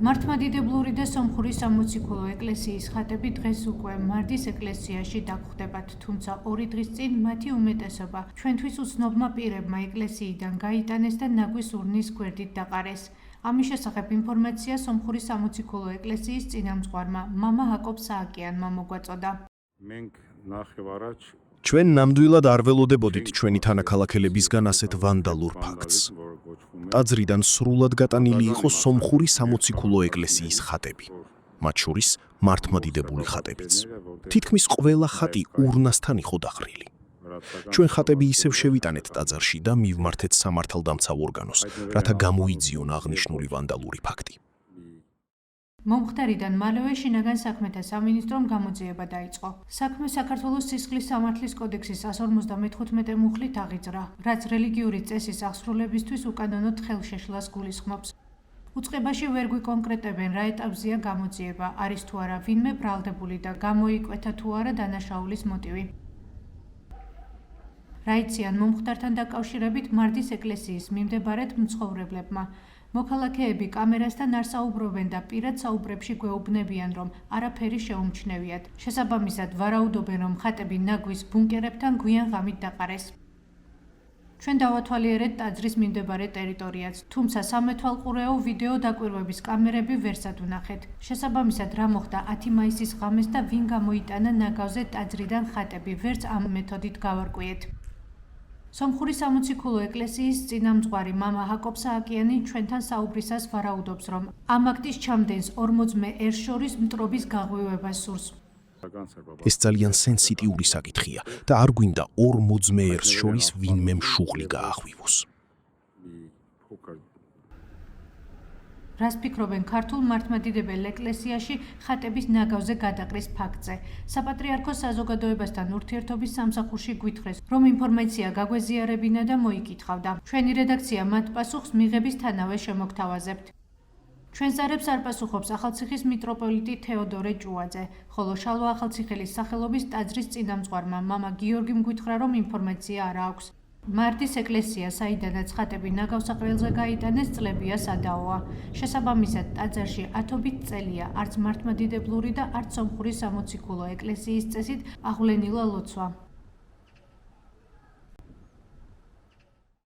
მართლმადიდებლური და სომხური სამოციქულო ეკლესიის ხატები დღეს უკვე მარდის ეკლესიაში დაგხვდებათ, თუმცა 2 დღის წინ მათი უმეტესობა ჩვენთვის უცნობმა პირებმა ეკლესიიდან გაიტანეს და ნაგვის ურნის გვერდით დაყარეს. ამის შესახებ ინფორმაცია სომხური სამოციქულო ეკლესიის წინამძღვარმა მამა ჰაკობ სააკიანმა მოგვაწოდა. ჩვენ ნამდვილად არ ველოდებოდით ჩვენი თანაქალაქელებისგან ასეთ ვანდალურ ფაქტს. ტაძრიდან სრულად გატანილი იყო სომხური სამოციქულო ეკლესიის ხატები, მათ შორის მართლმადიდებლური ხატებიც. თითქმის ყველა ხატი ურნასთან იყო დახრილი. ჩვენ ხატები ისევ შევიტანეთ ტაძარში და მივმართეთ სამართალდამცავ ორგანოს, რათა გამოიძიონ აღნიშნული ვანდალური ფაქტი. მომხდარიდან მალევე შინაგან საქმეთა სამინისტრომ გამოძიება დაიწყო. საქმე საქართველოს სისხლის სამართლის კოდექსის 155 მუხლით აღიძრა, რაც რელიგიური წესის აღსრულებისთვის უკანონოდ ხელშეშლას გულისხმობს. უწყებაში ვერ გვიკონკრეტებენ, რა ეტაპზეა გამოძიება, არის თუ არა ვინმე ბრალდებული და გამოიკვეთა თუ არა დანაშაულის მოტივი. რა იციან მომხდართან დაკავშირებით მარდის ეკლესიის მიმდებარედ მცხოვრებლებმა. მოქალაქეები კამერასთან არ საუბრობენ და პირად საუბრებში გვეუბნებიან, რომ არაფერი შეუმჩნევიათ. შესაბამისად, ვარაუდობენ, რომ ხატები ნაგვის ბუნკერებთან გვიან ღამით დაყარეს. ჩვენ დავათვალიერეთ ტაძრის მიმდებარე ტერიტორიაც, თუმცა სამეთვალყურეო ვიდეო დაკვირვების კამერები ვერსად ვნახეთ. შესაბამისად, რა მოხდა 10 მაისის ღამეს და ვინ გამოიტანა ნაგავზე ტაძრიდან ხატები, ვერც ამ მეთოდით გავარკვიეთ. სომხური სამოციქულო ეკლესიის წინამძღვარი მამა ჰაკობ სააკიანი ჩვენთან საუბრისას ვარაუდობს, რომ ამ აქტის ჩამდენს 40 ერს შორის მტრობის გაღვივებას სურს. ეს ძალიან სენსიტიური საკითხია და არ გვინდა 40 ერს შორის ვინმე მშუღლი გააღვივოს. რას ფიქრობენ ქართულ მართლმადიდებელ ეკლესიაში ხატების ნაგავზე გადაყრის ფაქტზე? საპატრიარქოს საზოგადოებასთან ურთიერთობის სამსახურში გვითხრეს, რომ ინფორმაცია გაგვეზიარებინა და მოიკითხავდა. ჩვენი რედაქცია მათ პასუხს მიღებისთანავე შემოგთავაზებთ. ჩვენ ზარებს არ პასუხობს ახალციხის მიტროპოლიტი თეოდორე ჭუაძე, ხოლო შალვა ახალციხელის სახელობის ტაძრის წინამძღვარმა მამა გიორგიმ გვითხრა, რომ ინფორმაცია არ აქვს. მარდის ეკლესია, საიდანაც ხატები ნაგავსაყრელზე გაიტანეს, წლებია სადაოა. შესაბამისად, ტაძარში ათობით წელია არც მართლმადიდებლური და არც სომხური სამოციქულო ეკლესიის წესით აღვლენილა ლოცვა.